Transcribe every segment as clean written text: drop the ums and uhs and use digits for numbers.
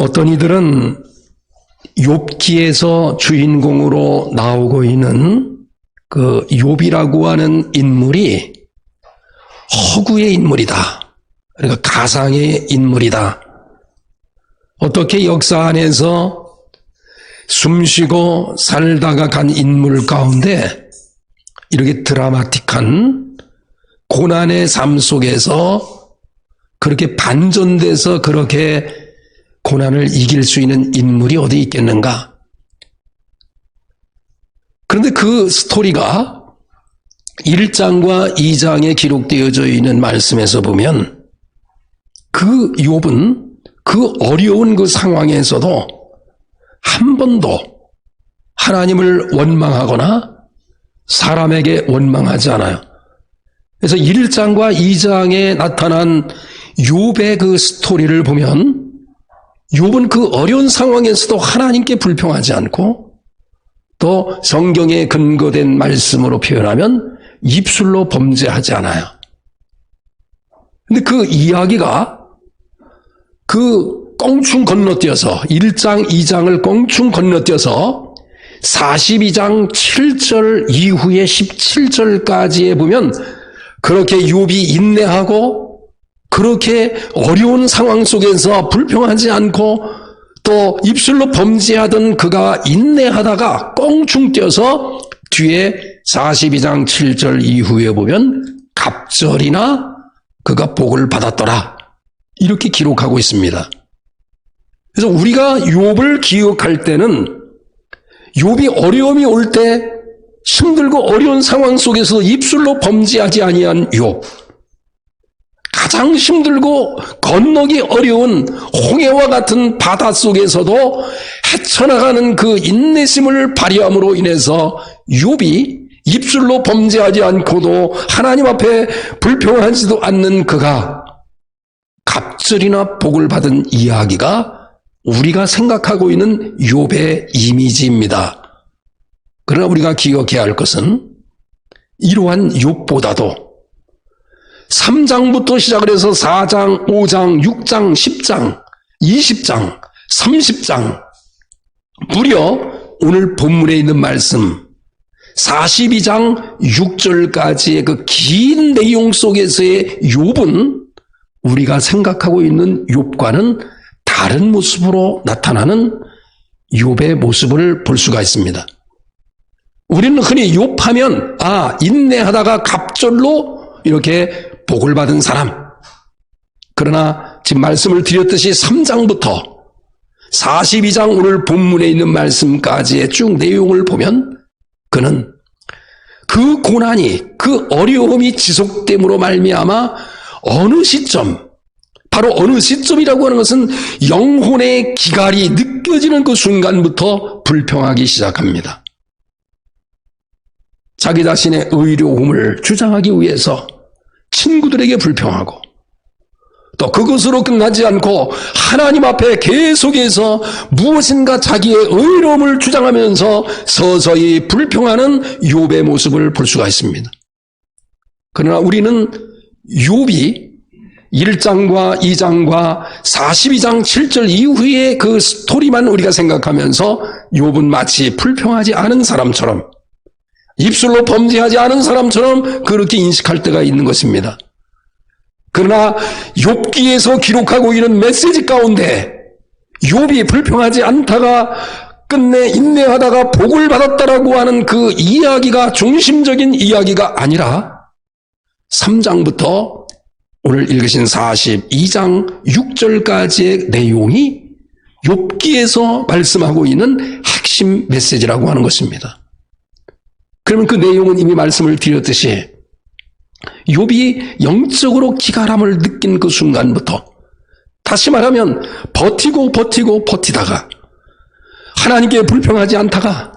어떤 이들은 욥기에서 주인공으로 나오고 있는 그 욥이라고 하는 인물이 허구의 인물이다. 그러니까 가상의 인물이다. 어떻게 역사 안에서 숨쉬고 살다가 간 인물 가운데 이렇게 드라마틱한 고난의 삶 속에서 그렇게 반전돼서 그렇게 고난을 이길 수 있는 인물이 어디 있겠는가? 그런데 그 스토리가 1장과 2장에 기록되어져 있는 말씀에서 보면 그 욥은 그 어려운 그 상황에서도 한 번도 하나님을 원망하거나 사람에게 원망하지 않아요. 그래서 1장과 2장에 나타난 욥의 그 스토리를 보면 욥은 그 어려운 상황에서도 하나님께 불평하지 않고 또 성경에 근거된 말씀으로 표현하면 입술로 범죄하지 않아요. 근데 그 이야기가 그 껑충 건너뛰어서 1장, 2장을 껑충 건너뛰어서 42장 7절 이후에 17절까지에 보면 그렇게 욥이 인내하고 그렇게 어려운 상황 속에서 불평하지 않고 또 입술로 범죄하던 그가 인내하다가 껑충 뛰어서 뒤에 42장 7절 이후에 보면 갑절이나 그가 복을 받았더라. 이렇게 기록하고 있습니다. 그래서 우리가 욥을 기억할 때는 욥이 어려움이 올 때 힘들고 어려운 상황 속에서 입술로 범죄하지 아니한 욥, 가장 힘들고 건너기 어려운 홍해와 같은 바다 속에서도 헤쳐나가는 그 인내심을 발휘함으로 인해서 욥이 입술로 범죄하지 않고도 하나님 앞에 불평하지도 않는 그가 갑절이나 복을 받은 이야기가 우리가 생각하고 있는 욥의 이미지입니다. 그러나 우리가 기억해야 할 것은 이러한 욥보다도 3장부터 시작을 해서 4장, 5장, 6장, 10장, 20장, 30장 무려 오늘 본문에 있는 말씀 42장 6절까지의 그 긴 내용 속에서의 욥은 우리가 생각하고 있는 욥과는 다른 모습으로 나타나는 욥의 모습을 볼 수가 있습니다. 우리는 흔히 욥하면 인내하다가 갑절로 이렇게 복을 받은 사람. 그러나 지금 말씀을 드렸듯이 3장부터 42장 오늘 본문에 있는 말씀까지의 쭉 내용을 보면 그는 그 고난이 그 어려움이 지속됨으로 말미암아 어느 시점, 바로 어느 시점이라고 하는 것은 영혼의 기갈이 느껴지는 그 순간부터 불평하기 시작합니다. 자기 자신의 의로움을 주장하기 위해서 친구들에게 불평하고 또 그것으로 끝나지 않고 하나님 앞에 계속해서 무엇인가 자기의 의로움을 주장하면서 서서히 불평하는 욥의 모습을 볼 수가 있습니다. 그러나 우리는 욥이 1장과 2장과 42장 7절 이후의 그 스토리만 우리가 생각하면서 욥은 마치 불평하지 않은 사람처럼 입술로 범죄하지 않은 사람처럼 그렇게 인식할 때가 있는 것입니다. 그러나 욥기에서 기록하고 있는 메시지 가운데 욥이 불평하지 않다가 끝내 인내하다가 복을 받았다라고 하는 그 이야기가 중심적인 이야기가 아니라 3장부터 오늘 읽으신 42장 6절까지의 내용이 욥기에서 말씀하고 있는 핵심 메시지라고 하는 것입니다. 그러면 그 내용은 이미 말씀을 드렸듯이 욥이 영적으로 기갈함을 느낀 그 순간부터 다시 말하면 버티다가 하나님께 불평하지 않다가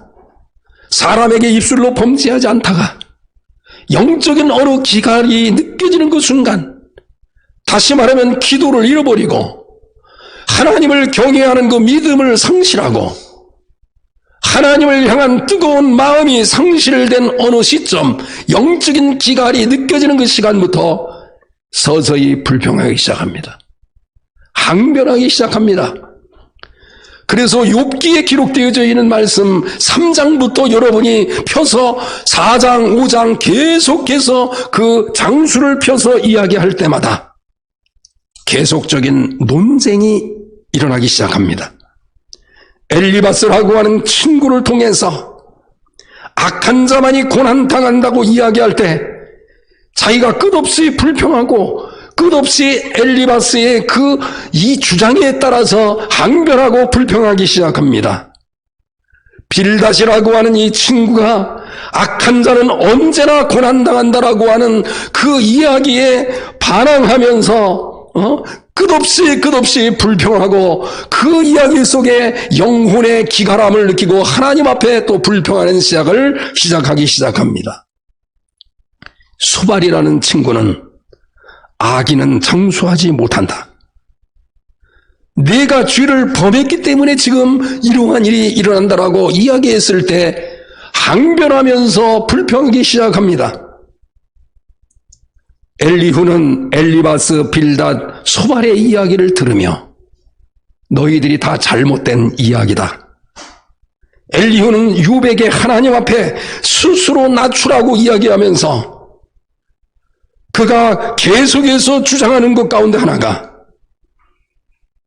사람에게 입술로 범죄하지 않다가 영적인 어느 기갈이 느껴지는 그 순간 다시 말하면 기도를 잃어버리고 하나님을 경외하는 그 믿음을 상실하고 하나님을 향한 뜨거운 마음이 상실된 어느 시점 영적인 기갈이 느껴지는 그 시간부터 서서히 불평하기 시작합니다. 항변하기 시작합니다. 그래서 욥기에 기록되어져 있는 말씀 3장부터 여러분이 펴서 4장, 5장 계속해서 그 장수를 펴서 이야기할 때마다 계속적인 논쟁이 일어나기 시작합니다. 엘리바스라고 하는 친구를 통해서 악한 자만이 고난당한다고 이야기할 때 자기가 끝없이 불평하고 끝없이 엘리바스의 이 주장에 따라서 항변하고 불평하기 시작합니다. 빌닷이라고 하는 이 친구가 악한 자는 언제나 고난당한다라고 하는 그 이야기에 반항하면서 끝없이 불평하고 그 이야기 속에 영혼의 기갈함을 느끼고 하나님 앞에 또 불평하는 시작하기 시작합니다. 수발이라는 친구는 악인은 장수하지 못한다. 내가 죄를 범했기 때문에 지금 이러한 일이 일어난다라고 이야기했을 때 항변하면서 불평하기 시작합니다. 엘리후는 엘리바스, 빌닷, 소발의 이야기를 들으며 너희들이 다 잘못된 이야기다. 엘리후는 욥에게 하나님 앞에 스스로 낮추라고 이야기하면서 그가 계속해서 주장하는 것 가운데 하나가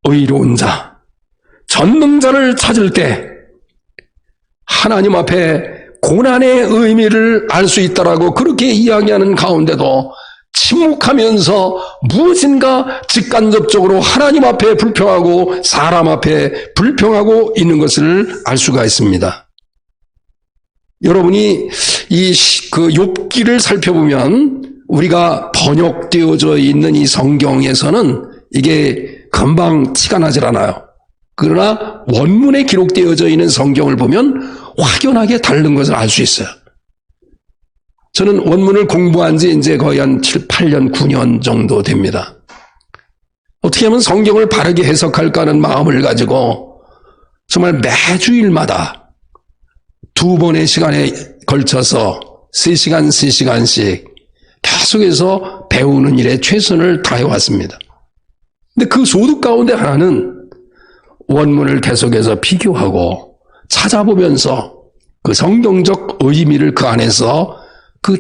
의로운 자, 전능자를 찾을 때 하나님 앞에 고난의 의미를 알 수 있다라고 그렇게 이야기하는 가운데도 침묵하면서 무엇인가 직간접적으로 하나님 앞에 불평하고 사람 앞에 불평하고 있는 것을 알 수가 있습니다. 여러분이 그 욥기를 살펴보면 우리가 번역되어져 있는 이 성경에서는 이게 금방 티가 나질 않아요. 그러나 원문에 기록되어져 있는 성경을 보면 확연하게 다른 것을 알 수 있어요. 저는 원문을 공부한 지 이제 거의 한 7, 8년, 9년 정도 됩니다. 어떻게 하면 성경을 바르게 해석할까 하는 마음을 가지고 정말 매주일마다 2번의 시간에 걸쳐서 3시간, 3시간씩 계속해서 배우는 일에 최선을 다해왔습니다. 근데 그 소득 가운데 하나는 원문을 계속해서 비교하고 찾아보면서 그 성경적 의미를 그 안에서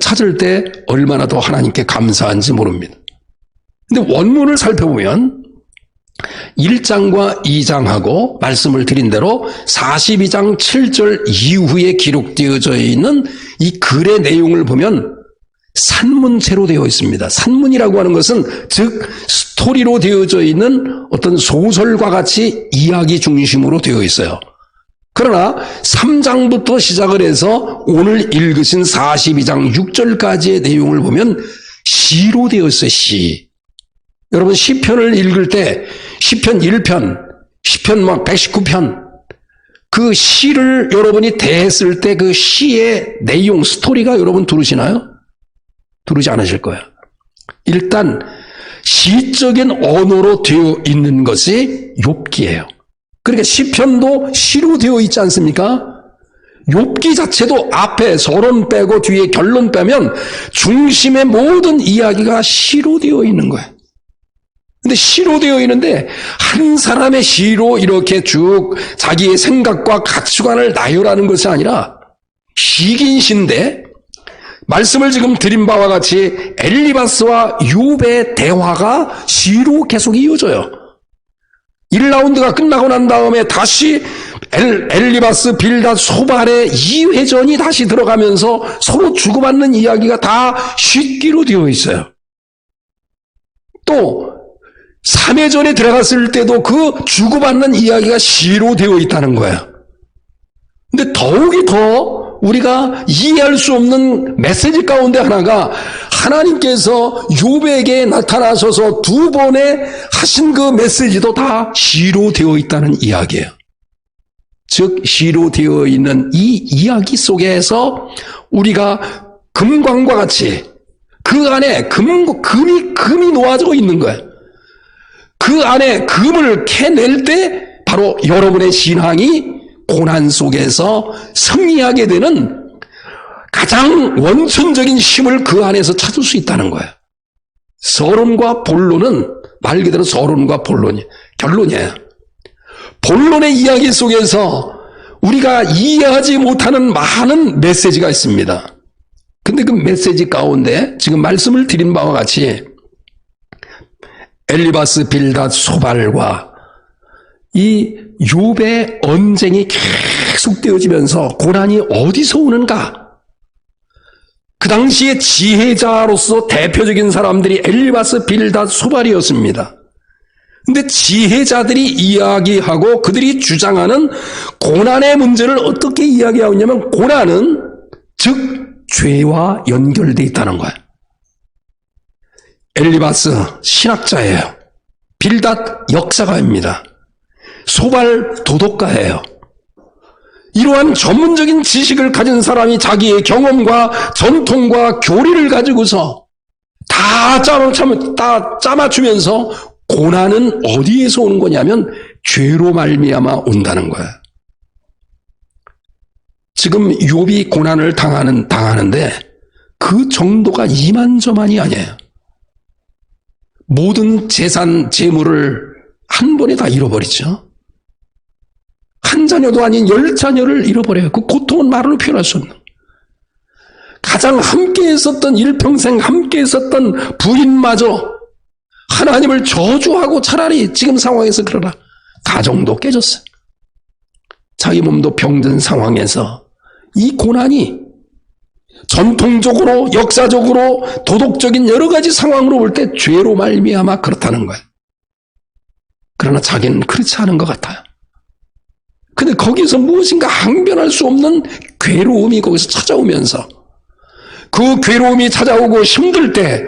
찾을 때 얼마나 더 하나님께 감사한지 모릅니다. 근데 원문을 살펴보면 1장과 2장하고 말씀을 드린 대로 42장 7절 이후에 기록되어져 있는 이 글의 내용을 보면 산문체로 되어 있습니다. 산문이라고 하는 것은 즉 스토리로 되어져 있는 어떤 소설과 같이 이야기 중심으로 되어 있어요. 그러나 3장부터 시작을 해서 오늘 읽으신 42장 6절까지의 내용을 보면 시로 되어 있어요. 시. 여러분 시편을 읽을 때 시편 1편, 시편 119편 그 시를 여러분이 대했을 때 그 시의 내용, 스토리가 여러분 들으시나요? 들으지 않으실 거예요. 일단 시적인 언어로 되어 있는 것이 욥기예요. 그러니까 시편도 시로 되어 있지 않습니까? 욥기 자체도 앞에 서론 빼고 뒤에 결론 빼면 중심의 모든 이야기가 시로 되어 있는 거예요. 근데 시로 되어 있는데 한 사람의 시로 이렇게 쭉 자기의 생각과 가치관을 나열하는 것이 아니라 시긴 시인데 말씀을 지금 드린 바와 같이 엘리바스와 욥의 대화가 시로 계속 이어져요. 1라운드가 끝나고 난 다음에 다시 엘리바스, 빌닷, 소발의 2회전이 다시 들어가면서 서로 주고받는 이야기가 다 시기로 되어 있어요. 또 3회전에 들어갔을 때도 그 주고받는 이야기가 시로 되어 있다는 거예요. 근데 더욱이 더 우리가 이해할 수 없는 메시지 가운데 하나가 하나님께서 욥에게 나타나셔서 2번에 하신 그 메시지도 다 시로 되어 있다는 이야기예요. 즉 시로 되어 있는 이 이야기 속에서 우리가 금광과 같이 그 안에 금이 놓아져 있는 거예요. 그 안에 금을 캐낼 때 바로 여러분의 신앙이 고난 속에서 승리하게 되는 가장 원천적인 힘을 그 안에서 찾을 수 있다는 거예요. 서론과 본론은 말 그대로 서론과 결론이에요. 본론의 이야기 속에서 우리가 이해하지 못하는 많은 메시지가 있습니다. 근데 그 메시지 가운데 지금 말씀을 드린 바와 같이 엘리바스, 빌닷, 소발과 이 욥의 언쟁이 계속되어지면서 고난이 어디서 오는가? 그 당시에 지혜자로서 대표적인 사람들이 엘리바스, 빌닷, 소발이었습니다. 근데 지혜자들이 이야기하고 그들이 주장하는 고난의 문제를 어떻게 이야기하고 있냐면 고난은 즉 죄와 연결되어 있다는 거예요. 엘리바스 신학자예요. 빌닷 역사가입니다. 소발 도덕가예요. 이러한 전문적인 지식을 가진 사람이 자기의 경험과 전통과 교리를 가지고서 다 짜맞추면서 고난은 어디에서 오는 거냐면 죄로 말미암아 온다는 거예요. 지금 욥이 고난을 당하는데 그 정도가 이만저만이 아니에요. 모든 재산, 재물을 한 번에 다 잃어버리죠. 한 자녀도 아닌 10자녀를 잃어버려요. 그 고통은 말로 표현할 수 없는. 가장 함께 있었던 일평생 함께 있었던 부인마저 하나님을 저주하고 차라리 지금 상황에서 그러나 가정도 깨졌어요. 자기 몸도 병든 상황에서 이 고난이 전통적으로 역사적으로 도덕적인 여러 가지 상황으로 볼 때 죄로 말미암아 그렇다는 거예요. 그러나 자기는 그렇지 않은 것 같아요. 근데 거기서 무엇인가 항변할 수 없는 괴로움이 거기서 찾아오면서 그 괴로움이 찾아오고 힘들 때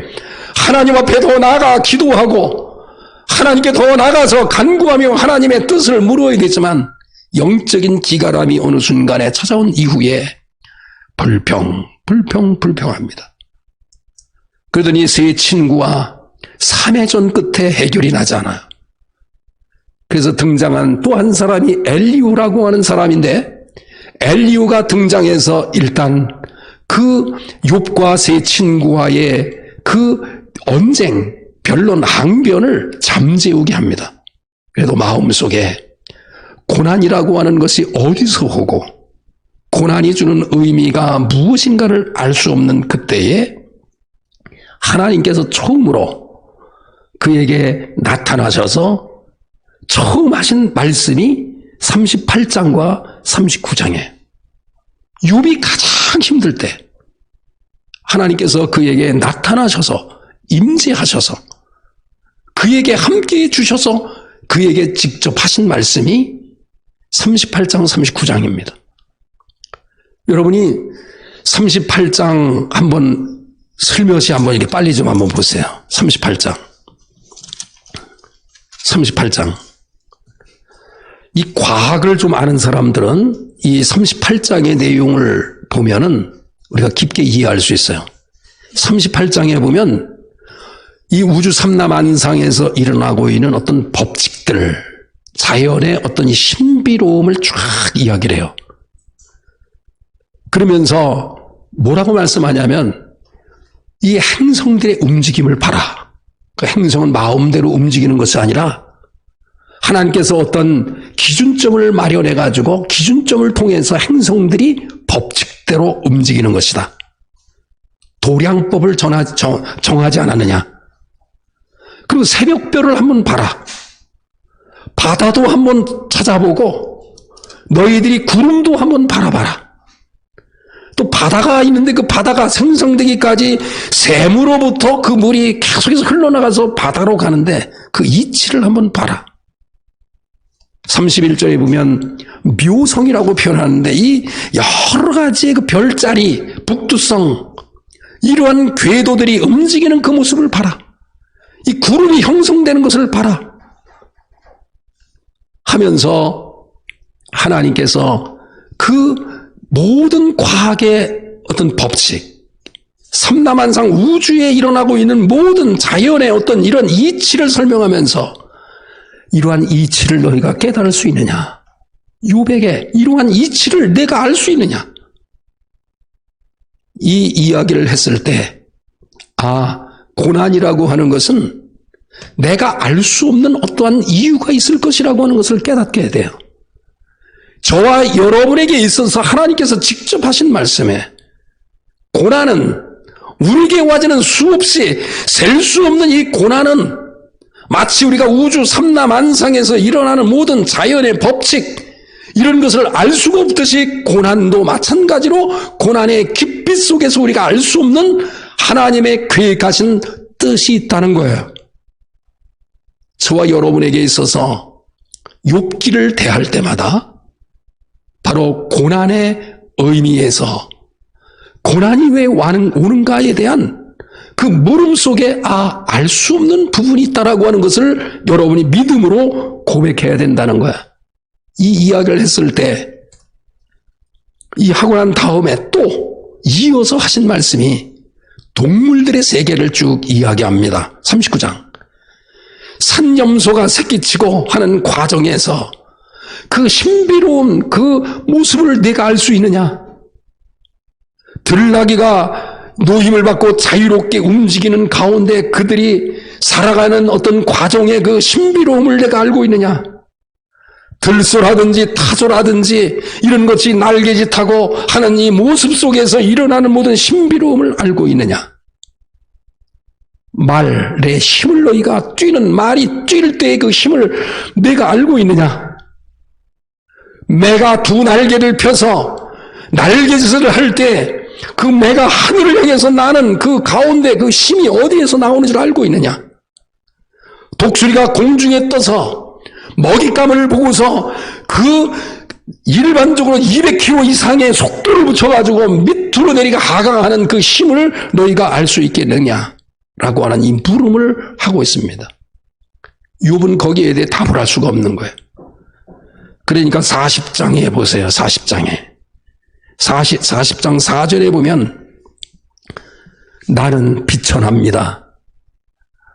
하나님 앞에 더 나아가 기도하고 하나님께 더 나가서 간구하며 하나님의 뜻을 물어야 되지만 영적인 기가람이 어느 순간에 찾아온 이후에 불평합니다. 그러더니 세 친구와 3회전 끝에 해결이 나지 않아요. 그래서 등장한 또 한 사람이 엘리후라고 하는 사람인데 엘리후가 등장해서 일단 그 욥과 세 친구와의 그 언쟁, 변론, 항변을 잠재우게 합니다. 그래도 마음속에 고난이라고 하는 것이 어디서 오고 고난이 주는 의미가 무엇인가를 알 수 없는 그때에 하나님께서 처음으로 그에게 나타나셔서 처음 하신 말씀이 38장과 39장이에요. 욥이 가장 힘들 때 하나님께서 그에게 나타나셔서 임재하셔서 그에게 함께해 주셔서 그에게 직접 하신 말씀이 38장, 39장입니다. 여러분이 38장 한번 슬며시 한번 이렇게 빨리 좀 한번 보세요. 38장. 이 과학을 좀 아는 사람들은 이 38장의 내용을 보면은 우리가 깊게 이해할 수 있어요. 38장에 보면 이 우주 삼라만상에서 일어나고 있는 어떤 법칙들, 자연의 어떤 이 신비로움을 쫙 이야기를 해요. 그러면서 뭐라고 말씀하냐면 이 행성들의 움직임을 봐라. 그 행성은 마음대로 움직이는 것이 아니라 하나님께서 어떤 기준점을 마련해 가지고 기준점을 통해서 행성들이 법칙대로 움직이는 것이다. 도량법을 정하지 않았느냐. 그리고 새벽별을 한번 봐라. 바다도 한번 찾아보고 너희들이 구름도 한번 바라봐라. 또 바다가 있는데 그 바다가 생성되기까지 샘으로부터 그 물이 계속해서 흘러나가서 바다로 가는데 그 이치를 한번 봐라. 31절에 보면 묘성이라고 표현하는데 이 여러 가지의 그 별자리, 북두성 이러한 궤도들이 움직이는 그 모습을 봐라. 이 구름이 형성되는 것을 봐라. 하면서 하나님께서 그 모든 과학의 어떤 법칙, 삼라만상 우주에 일어나고 있는 모든 자연의 어떤 이런 이치를 설명하면서 이러한 이치를 너희가 깨달을 수 있느냐? 욥에게 이러한 이치를 내가 알 수 있느냐? 이 이야기를 했을 때, 고난이라고 하는 것은 내가 알 수 없는 어떠한 이유가 있을 것이라고 하는 것을 깨닫게 돼요. 저와 여러분에게 있어서 하나님께서 직접 하신 말씀에 고난은, 우리에게 와지는 수없이 셀 수 없는 이 고난은 마치 우리가 우주 삼라만상에서 일어나는 모든 자연의 법칙, 이런 것을 알 수가 없듯이 고난도 마찬가지로 고난의 깊이 속에서 우리가 알 수 없는 하나님의 계획하신 뜻이 있다는 거예요. 저와 여러분에게 있어서 욥기를 대할 때마다 바로 고난의 의미에서 고난이 왜 오는가에 대한 그 물음 속에 알 수 없는 부분이 있다라고 하는 것을 여러분이 믿음으로 고백해야 된다는 거야. 이 이야기를 했을 때, 이 하고 난 다음에 또 이어서 하신 말씀이 동물들의 세계를 쭉 이야기합니다. 39장. 산염소가 새끼치고 하는 과정에서 그 신비로운 그 모습을 내가 알 수 있느냐? 들나귀가 노임을 받고 자유롭게 움직이는 가운데 그들이 살아가는 어떤 과정의 그 신비로움을 내가 알고 있느냐? 들소라든지 타조라든지 이런 것이 날개짓하고 하는 이 모습 속에서 일어나는 모든 신비로움을 알고 있느냐? 말의 힘을 너희가 뛰는, 말이 뛸 때의 그 힘을 내가 알고 있느냐? 매가 두 날개를 펴서 날개짓을 할 때 그 매가 하늘을 향해서 나는 그 가운데 그 힘이 어디에서 나오는지를 알고 있느냐? 독수리가 공중에 떠서 먹잇감을 보고서 그 일반적으로 200km 이상의 속도를 붙여가지고 밑으로 내리가 하강하는 그 힘을 너희가 알 수 있겠느냐? 라고 하는 이 물음을 하고 있습니다. 욥은 거기에 대해 답을 할 수가 없는 거예요. 그러니까 40장에 보세요. 40장에. 40장 4절에 보면 나는 비천합니다.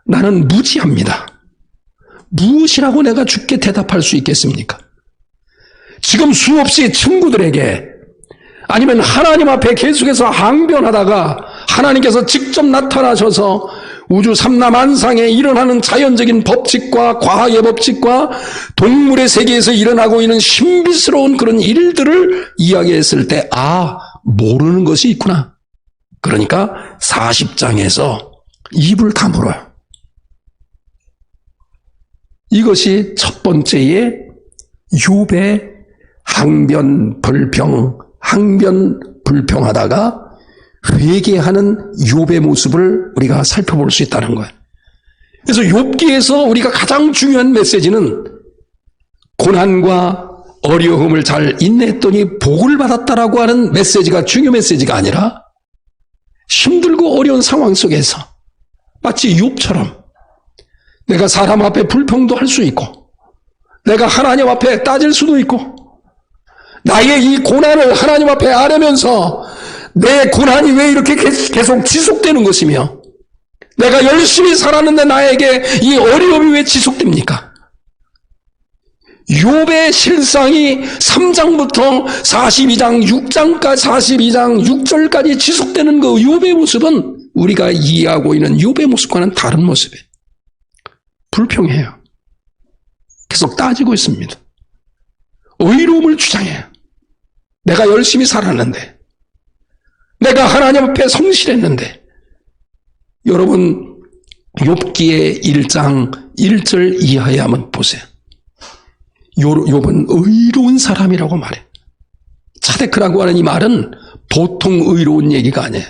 나는 무지합니다. 무엇이라고 내가 주께 대답할 수 있겠습니까? 지금 수없이 친구들에게 아니면 하나님 앞에 계속해서 항변하다가 하나님께서 직접 나타나셔서 우주 삼라만상에 일어나는 자연적인 법칙과 과학의 법칙과 동물의 세계에서 일어나고 있는 신비스러운 그런 일들을 이야기했을 때 모르는 것이 있구나. 그러니까 40장에서 입을 다물어요. 이것이 첫 번째의 욥의 항변불평하다가 회개하는 욥의 모습을 우리가 살펴볼 수 있다는 거예요. 그래서 욥기에서 우리가 가장 중요한 메시지는 고난과 어려움을 잘 인내했더니 복을 받았다라고 하는 메시지가 중요 메시지가 아니라 힘들고 어려운 상황 속에서 마치 욥처럼 내가 사람 앞에 불평도 할 수 있고 내가 하나님 앞에 따질 수도 있고 나의 이 고난을 하나님 앞에 아뢰면서 내 고난이 왜 이렇게 계속 지속되는 것이며 내가 열심히 살았는데 나에게 이 어려움이 왜 지속됩니까? 욥의 실상이 3장부터 42장 6장까지 42장 6절까지 지속되는 그 욥의 모습은 우리가 이해하고 있는 욥의 모습과는 다른 모습이에요. 불평해요. 계속 따지고 있습니다. 의로움을 주장해요. 내가 열심히 살았는데 내가 하나님 앞에 성실했는데 여러분 욥기의 1장 1절 이하에 한번 보세요. 욥은 의로운 사람이라고 말해요. 차데크라고 하는 이 말은 보통 의로운 얘기가 아니에요.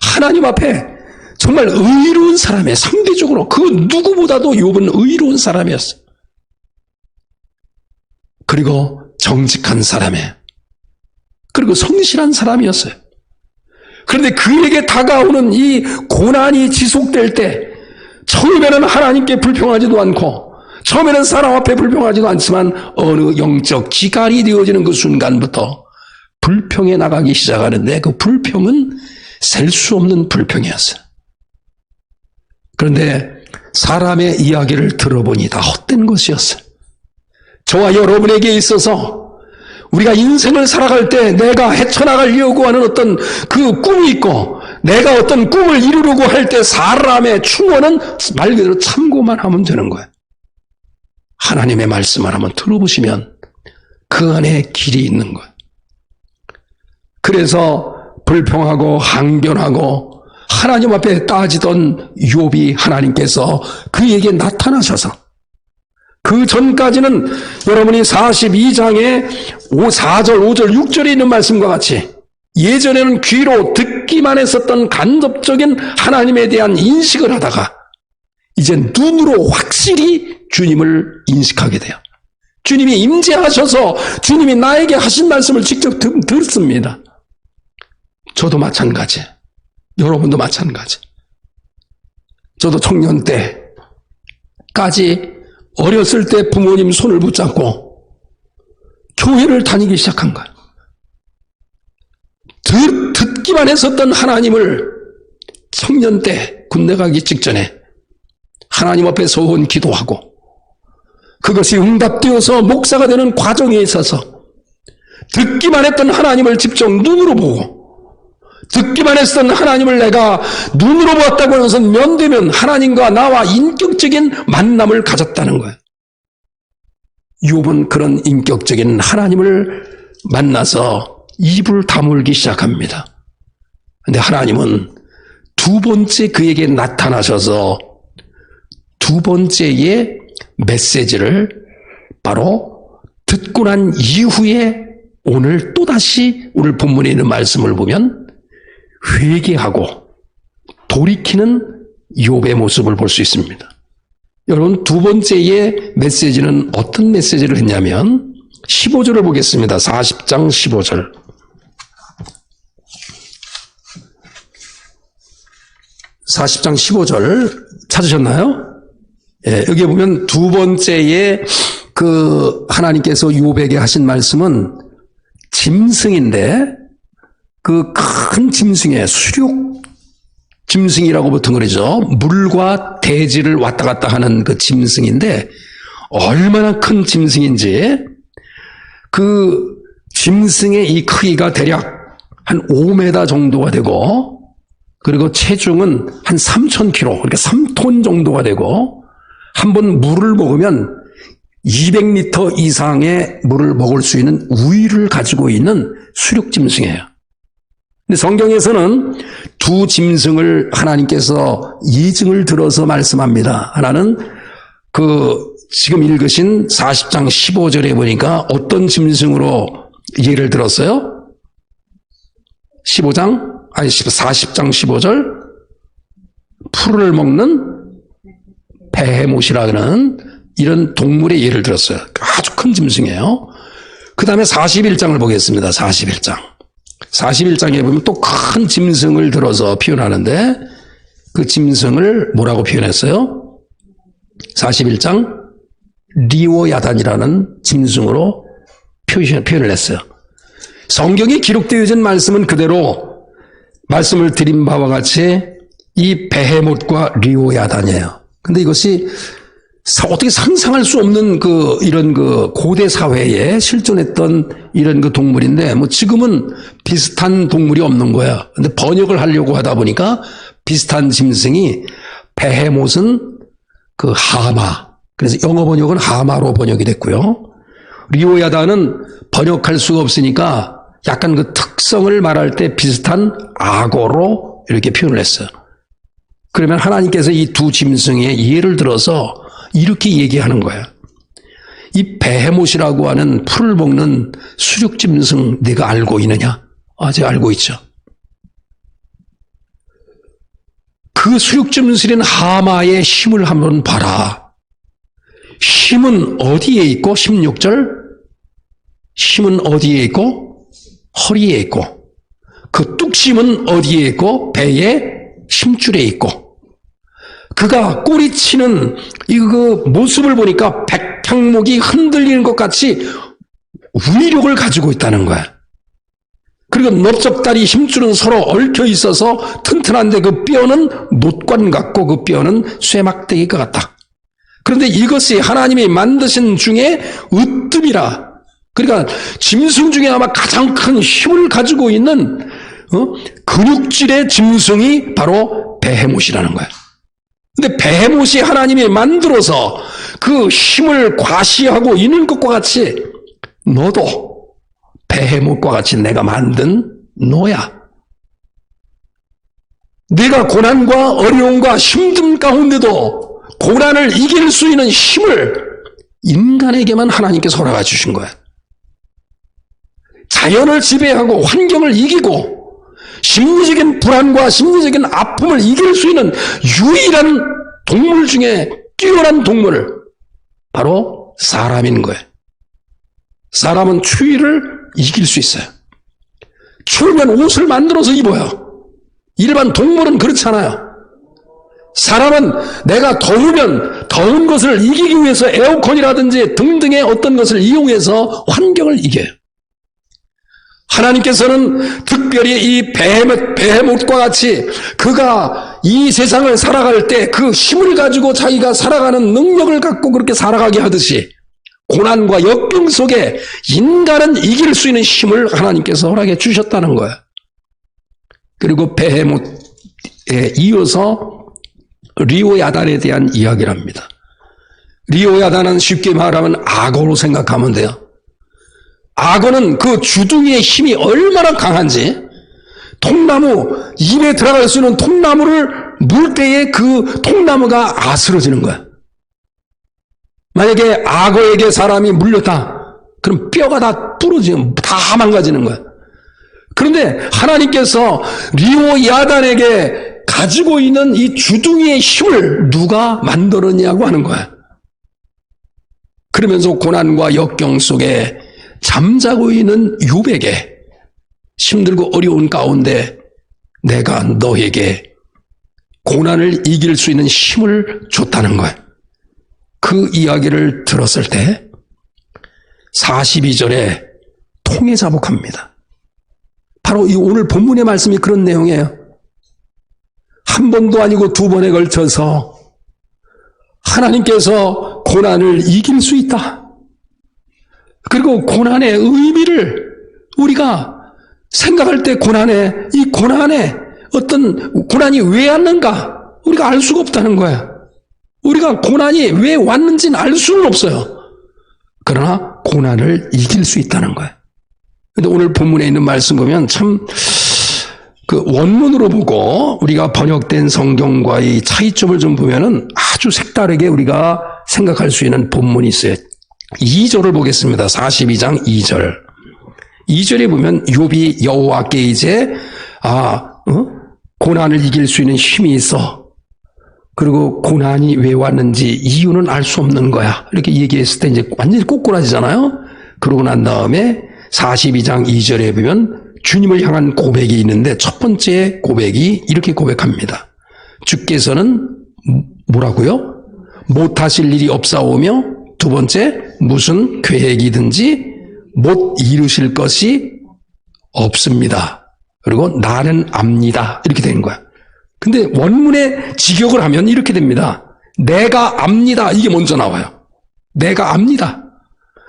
하나님 앞에 정말 의로운 사람이에요. 상대적으로 그 누구보다도 욥은 의로운 사람이었어요. 그리고 정직한 사람이에요. 그리고 성실한 사람이었어요. 그런데 그에게 다가오는 이 고난이 지속될 때 처음에는 하나님께 불평하지도 않고 처음에는 사람 앞에 불평하지도 않지만 어느 영적 기갈이 되어지는 그 순간부터 불평에 나가기 시작하는데 그 불평은 셀 수 없는 불평이었어요. 그런데 사람의 이야기를 들어보니 다 헛된 것이었어요. 저와 여러분에게 있어서 우리가 인생을 살아갈 때 내가 헤쳐나가려고 하는 어떤 그 꿈이 있고 내가 어떤 꿈을 이루려고 할 때 사람의 충고는 말 그대로 참고만 하면 되는 거예요. 하나님의 말씀을 한번 들어보시면 그 안에 길이 있는 거예요. 그래서 불평하고 항변하고 하나님 앞에 따지던 욥이 하나님께서 그에게 나타나셔서, 그 전까지는 여러분이 42장에 4절, 5절, 6절에 있는 말씀과 같이 예전에는 귀로 듣기만 했었던 간접적인 하나님에 대한 인식을 하다가 이제 눈으로 확실히 주님을 인식하게 돼요. 주님이 임재하셔서 주님이 나에게 하신 말씀을 직접 듣습니다. 저도 마찬가지, 여러분도 마찬가지. 저도 청년 때까지 어렸을 때 부모님 손을 붙잡고 교회를 다니기 시작한 거예요. 듣기만 했었던 하나님을 청년 때 군대 가기 직전에 하나님 앞에 소원 기도하고 그것이 응답되어서 목사가 되는 과정에 있어서 듣기만 했던 하나님을 직접 눈으로 보고, 듣기만 했던 하나님을 내가 눈으로 보았다고 해서 면되면 하나님과 나와 인격적인 만남을 가졌다는 거예요. 욥은 그런 인격적인 하나님을 만나서 입을 다물기 시작합니다. 그런데 하나님은 두 번째 그에게 나타나셔서 두 번째의 메시지를 바로 듣고 난 이후에 오늘 또다시 오늘 본문에 있는 말씀을 보면 회개하고 돌이키는 욥의 모습을 볼 수 있습니다. 여러분, 두 번째의 메시지는 어떤 메시지를 했냐면 15절을 보겠습니다. 40장 15절. 40장 15절 찾으셨나요? 예, 여기 보면 두 번째의 그 하나님께서 욥에게 하신 말씀은 짐승인데, 그 큰 짐승의 수륙 짐승이라고 보통 그러죠. 물과 대지를 왔다 갔다 하는 그 짐승인데, 얼마나 큰 짐승인지, 그 짐승의 이 크기가 대략 한 5m 정도가 되고, 그리고 체중은 한 3,000kg, 그러니까 3톤 정도가 되고, 한번 물을 먹으면 200리터 이상의 물을 먹을 수 있는 우위를 가지고 있는 수륙짐승이에요. 근데 성경에서는 두 짐승을 하나님께서 예증을 들어서 말씀합니다. 하나는 그 지금 읽으신 40장 15절에 보니까 어떤 짐승으로 예를 들었어요? 40장 15절, 풀을 먹는 베헤못이라는 이런 동물의 예를 들었어요. 아주 큰 짐승이에요. 그 다음에 41장을 보겠습니다. 41장에 보면 또 큰 짐승을 들어서 표현하는데, 그 짐승을 뭐라고 표현했어요? 41장 리오야단이라는 짐승으로 표현을 했어요. 성경에 기록되어진 말씀은 그대로 말씀을 드린 바와 같이 이 베헤못과 리오야단이에요. 근데 이것이 어떻게 상상할 수 없는 이런 고대 사회에 실존했던 이런 동물인데, 뭐 지금은 비슷한 동물이 없는 거야. 근데 번역을 하려고 하다 보니까 비슷한 짐승이, 베헤못은 하마. 그래서 영어 번역은 하마로 번역이 됐고요. 리오야다는 번역할 수가 없으니까 약간 그 특성을 말할 때 비슷한 악어로 이렇게 표현을 했어요. 그러면 하나님께서 이 두 짐승의 예를 들어서 이렇게 얘기하는 거예요. 이 베헤못이라고 하는 풀을 먹는 수륙짐승 네가 알고 있느냐? 아직 알고 있죠. 그 수륙짐승인 하마의 힘을 한번 봐라. 힘은 어디에 있고? 16절. 힘은 어디에 있고? 허리에 있고. 그 뚝심은 어디에 있고? 배의 심줄에 있고. 그가 꼬리치는 그 모습을 보니까 백향목이 흔들리는 것 같이 위력을 가지고 있다는 거야. 그리고 넓적다리 힘줄은 서로 얽혀 있어서 튼튼한데 그 뼈는 못관 같고 그 뼈는 쇠막대기 같다. 그런데 이것이 하나님이 만드신 중에 으뜸이라. 그러니까 짐승 중에 아마 가장 큰 힘을 가지고 있는 근육질의 짐승이 바로 베헤못이라는 거예요. 근데 베헤못이 하나님이 만들어서 그 힘을 과시하고 있는 것과 같이 너도 베헤못과 같이 내가 만든 너야. 내가 고난과 어려움과 힘듦 가운데도 고난을 이길 수 있는 힘을 인간에게만 하나님께서 허락해 주신 거야. 자연을 지배하고 환경을 이기고 심리적인 불안과 심리적인 아픔을 이길 수 있는 유일한 동물 중에 뛰어난 동물, 바로 사람인 거예요. 사람은 추위를 이길 수 있어요. 추우면 옷을 만들어서 입어요. 일반 동물은 그렇잖아요. 사람은 내가 더우면 더운 것을 이기기 위해서 에어컨이라든지 등등의 어떤 것을 이용해서 환경을 이겨요. 하나님께서는 특별히 이 베헤못과 같이 그가 이 세상을 살아갈 때 그 힘을 가지고 자기가 살아가는 능력을 갖고 그렇게 살아가게 하듯이 고난과 역경 속에 인간은 이길 수 있는 힘을 하나님께서 허락해 주셨다는 거예요. 그리고 베헤못에 이어서 리오야단에 대한 이야기를 합니다. 리오야단은 쉽게 말하면 악어로 생각하면 돼요. 악어는 그 주둥이의 힘이 얼마나 강한지 통나무, 입에 들어갈 수 있는 통나무를 물 때에 그 통나무가 아스러지는 거야. 만약에 악어에게 사람이 물렸다, 그럼 뼈가 다 부러지면 다 망가지는 거야. 그런데 하나님께서 리오야단에게 가지고 있는 이 주둥이의 힘을 누가 만들었냐고 하는 거야. 그러면서 고난과 역경 속에 잠자고 있는 욥에게 힘들고 어려운 가운데 내가 너에게 고난을 이길 수 있는 힘을 줬다는 거예요. 그 이야기를 들었을 때 42절에 통해 자복합니다. 바로 이 오늘 본문의 말씀이 그런 내용이에요. 한 번도 아니고 두 번에 걸쳐서 하나님께서 고난을 이길 수 있다. 그리고 고난의 의미를 우리가 생각할 때 이 고난에 어떤 고난이 왜 왔는가 우리가 알 수가 없다는 거야. 우리가 고난이 왜 왔는지는 알 수는 없어요. 그러나 고난을 이길 수 있다는 거야. 그런데 오늘 본문에 있는 말씀 보면 참 그 원문으로 보고 우리가 번역된 성경과의 차이점을 좀 보면은 아주 색다르게 우리가 생각할 수 있는 본문이 있어요. 2절을 보겠습니다. 42장 2절. 2절에 보면 욥이 여호와께 이제 고난을 이길 수 있는 힘이 있어. 그리고 고난이 왜 왔는지 이유는 알 수 없는 거야. 이렇게 얘기했을 때 이제 완전히 꼬꾸라지잖아요. 그러고 난 다음에 42장 2절에 보면 주님을 향한 고백이 있는데 첫 번째 고백이 이렇게 고백합니다. 주께서는 뭐라고요? 못하실 일이 없사오며 두 번째 무슨 계획이든지 못 이루실 것이 없습니다. 그리고 나는 압니다. 이렇게 되는 거야. 근데 원문에 직역을 하면 이렇게 됩니다. 내가 압니다. 이게 먼저 나와요. 내가 압니다.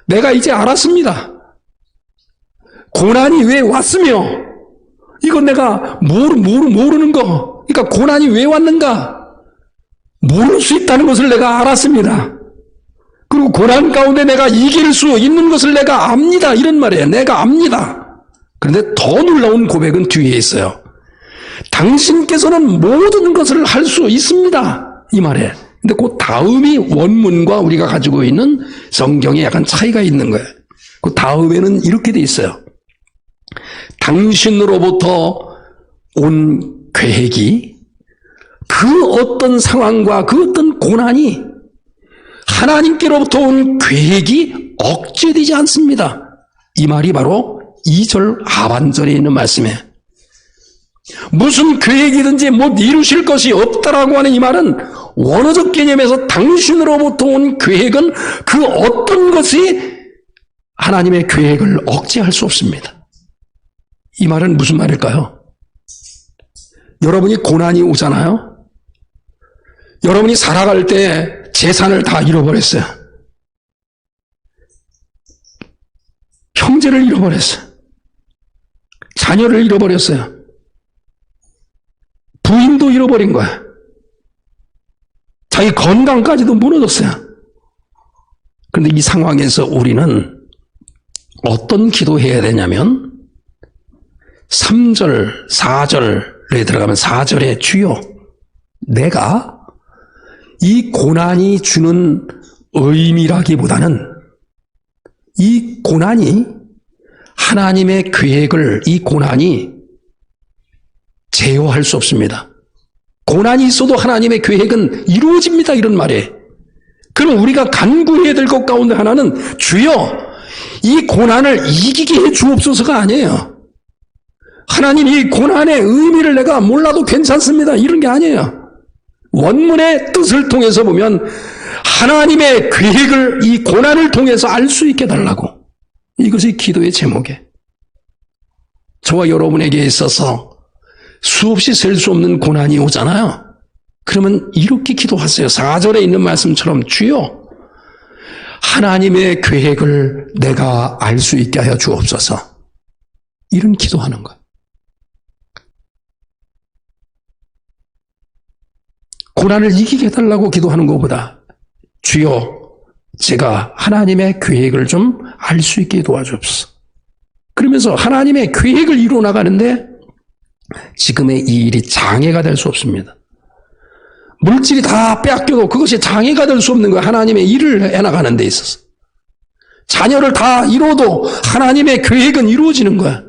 내가 이제 알았습니다. 고난이 왜 왔으며 이건 내가 모르는 거. 그러니까 고난이 왜 왔는가 모를 수 있다는 것을 내가 알았습니다. 그리고 고난 가운데 내가 이길 수 있는 것을 내가 압니다. 이런 말이에요. 내가 압니다. 그런데 더 놀라운 고백은 뒤에 있어요. 당신께서는 모든 것을 할 수 있습니다. 이 말에. 근데 그 다음이 원문과 우리가 가지고 있는 성경에 약간 차이가 있는 거예요. 그 다음에는 이렇게 돼 있어요. 당신으로부터 온 계획이 그 어떤 상황과 그 어떤 고난이 하나님께로부터 온 계획이 억제되지 않습니다. 이 말이 바로 2절 하반절에 있는 말씀이에요. 무슨 계획이든지 못 이루실 것이 없다라고 하는 이 말은 원어적 개념에서 당신으로부터 온 계획은 그 어떤 것이 하나님의 계획을 억제할 수 없습니다. 이 말은 무슨 말일까요? 여러분이 고난이 오잖아요. 여러분이 살아갈 때 재산을 다 잃어버렸어요. 형제를 잃어버렸어요. 자녀를 잃어버렸어요. 잃어버린 거야. 자기 건강까지도 무너졌어요. 그런데 이 상황에서 우리는 어떤 기도해야 되냐면 3절, 4절에 들어가면 4절에 주여 내가 이 고난이 주는 의미라기보다는 이 고난이 하나님의 계획을 이 고난이 제어할 수 없습니다. 고난이 있어도 하나님의 계획은 이루어집니다. 이런 말이에요. 그럼 우리가 간구해야 될 것 가운데 하나는 주여 이 고난을 이기게 해 주옵소서가 아니에요. 하나님 이 고난의 의미를 내가 몰라도 괜찮습니다. 이런 게 아니에요. 원문의 뜻을 통해서 보면 하나님의 계획을 이 고난을 통해서 알 수 있게 달라고. 이것이 기도의 제목이에요. 저와 여러분에게 있어서 수없이 셀 수 없는 고난이 오잖아요. 그러면 이렇게 기도하세요. 4절에 있는 말씀처럼 주여 하나님의 계획을 내가 알 수 있게 하여 주옵소서. 이런 기도하는 거예요. 고난을 이기게 해달라고 기도하는 것보다 주여 제가 하나님의 계획을 좀 알 수 있게 도와주옵소서. 그러면서 하나님의 계획을 이루어 나가는데 지금의 이 일이 장애가 될 수 없습니다. 물질이 다 빼앗겨도 그것이 장애가 될 수 없는 거예요. 하나님의 일을 해나가는 데 있어서. 자녀를 다 이뤄도 하나님의 계획은 이루어지는 거야.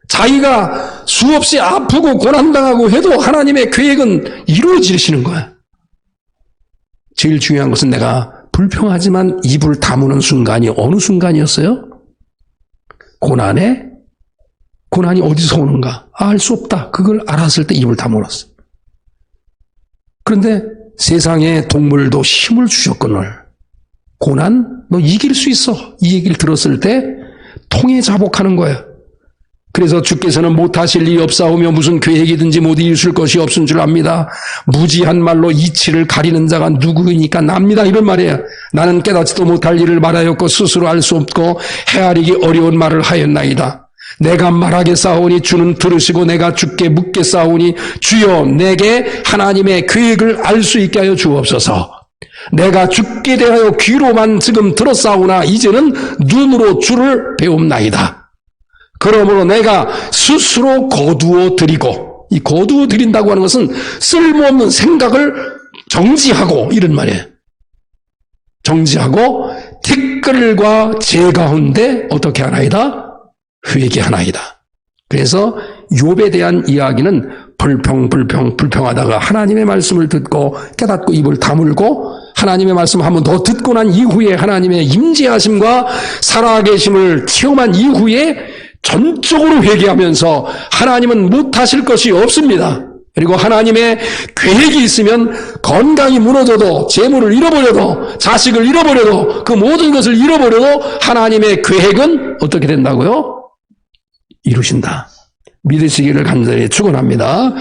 자기가 수없이 아프고 고난당하고 해도 하나님의 계획은 이루어지시는 거야. 제일 중요한 것은 내가 불평하지만 입을 다무는 순간이 어느 순간이었어요? 고난이 어디서 오는가? 알 수 없다. 그걸 알았을 때 입을 다물었어. 그런데 세상의 동물도 힘을 주셨거늘 고난 너 이길 수 있어. 이 얘기를 들었을 때 통에 자복하는 거예요. 그래서 주께서는 못하실 일이 없사오며 무슨 계획이든지 못 이루실 것이 없은 줄 압니다. 무지한 말로 이치를 가리는 자가 누구이니까 납니다. 이런 말이에요. 나는 깨닫지도 못할 일을 말하였고 스스로 알 수 없고 헤아리기 어려운 말을 하였나이다. 내가 말하겠사오니 주는 들으시고 내가 주께 묻겠사오니 주여 내게 하나님의 계획을 알 수 있게 하여 주옵소서. 내가 주께 대하여 귀로만 지금 들었사오나 이제는 눈으로 주를 배움나이다. 그러므로 내가 스스로 거두어 드리고, 이 거두어 드린다고 하는 것은 쓸모없는 생각을 정지하고 이런 말이에요. 정지하고 티끌과 재 가운데 어떻게 하나이다? 회개하나이다. 그래서 욥에 대한 이야기는 불평하다가 하나님의 말씀을 듣고 깨닫고 입을 다물고 하나님의 말씀 한 번 더 듣고 난 이후에 하나님의 임재하심과 살아계심을 체험한 이후에 전적으로 회개하면서 하나님은 못하실 것이 없습니다. 그리고 하나님의 계획이 있으면 건강이 무너져도 재물을 잃어버려도 자식을 잃어버려도 그 모든 것을 잃어버려도 하나님의 계획은 어떻게 된다고요? 이루신다. 믿으시기를 간절히 축원합니다.